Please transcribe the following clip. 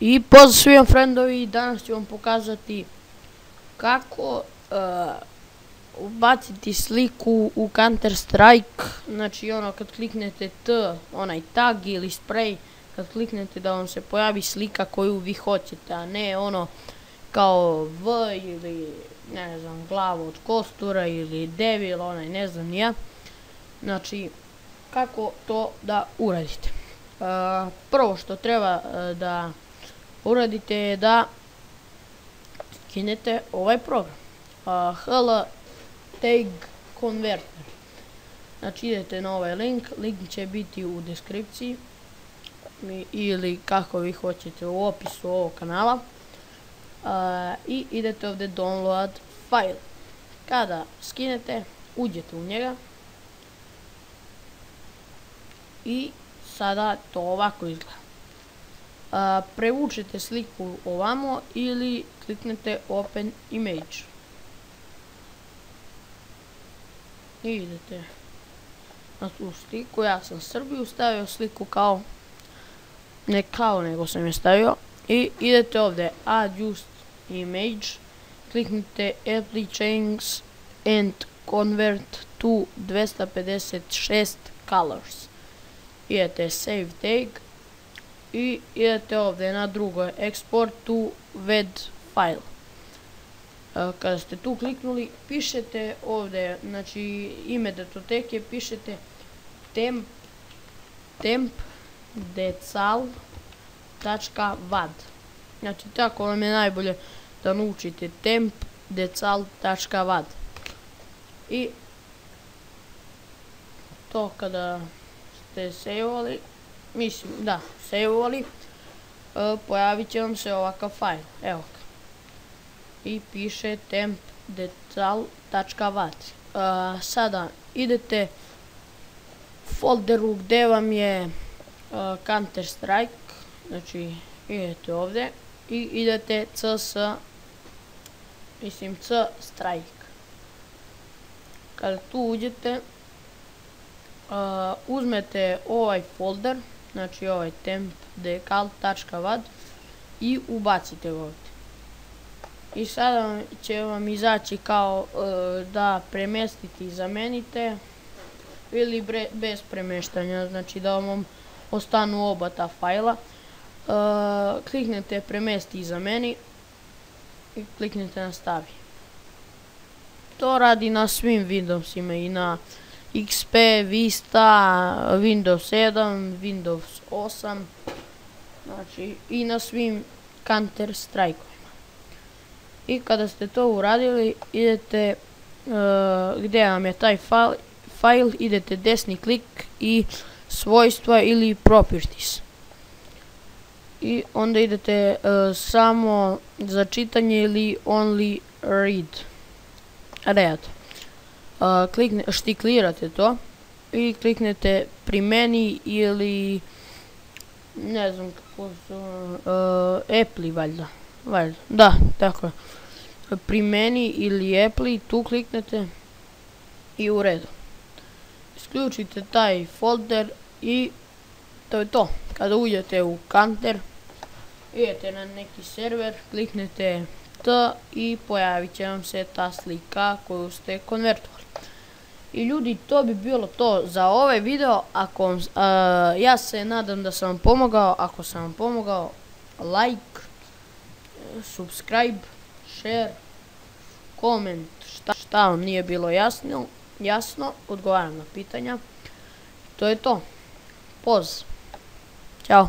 I pozdrav svima friendovi, danas ću vam pokazati kako ubaciti sliku u Counter Strike. Znači ono kad kliknete T, onaj tag ili spray, kad kliknete da vam se pojavi slika koju vi hoćete, a ne ono kao V ili ne znam glavu od kostura ili devil, onaj ne znam ni ja. Znači kako to da uradite. Prvo što treba da uradite je da skinete ovaj program HL Tag Converter. Znači idete na ovaj link, link će biti u deskripciji ili kako vi hoćete u opisu ovog kanala, i idete ovdje download file. Kada skinete, uđete u njega i sada to ovako izgleda. Prevučete sliku ovamo ili kliknete Open Image i idete na tu sliku. Ja sam Srbiju stavio sliku kao, ne kao, nego sam je stavio, i idete ovdje Adjust Image, kliknite Apply Change and Convert to 256 colors. Idete Save Tag i idete ovdje na drugo Export to WED file. Kada ste tu kliknuli, pišete ovdje, znači ime datoteke, pišete temp.decal.vad. Znači tako vam je najbolje da naučite temp.decal.vad. I to kada ste saveovali, mislim da saveovali, pojavit će vam se ovakav fajl, evo ga, i piše temp.decal.vad. Sada idete folderu gdje vam je Counter Strike, znači idete ovdje i idete C Strike. Kada tu uđete, uzmete ovaj folder, znači ovaj temp.decal.vad, i ubacite ga ovdje. I sada će vam izaći kao da premjestite i zamenite ili bez premještanja, znači da vam ostanu oba ta fajla. Kliknete premjesti i zameni i kliknete nastavi. To radi na svim Windowsima, i na XP, Vista, Windows 7, Windows 8, znači i na svim Counter Strikeovima. I kada ste to uradili, idete gdje vam je taj file, idete desni klik i svojstva ili properties. I onda idete samo za čitanje ili only read. Štiklirate to i kliknete primeni ili ne znam kako su Apply valjda, da, tako je, primeni ili Apply, tu kliknete i u redu. Isključite taj folder i to je to. Kada uđete u Counter, idete na neki server, kliknete T i pojavit će vam se ta slika koju ste konvertovali. I ljudi, to bi bilo to za ovaj video. Ja se nadam da sam vam pomogao. Ako sam vam pomogao, like, subscribe, share, comment, šta vam nije bilo jasno, odgovaram na pitanja. To je to. Ćao.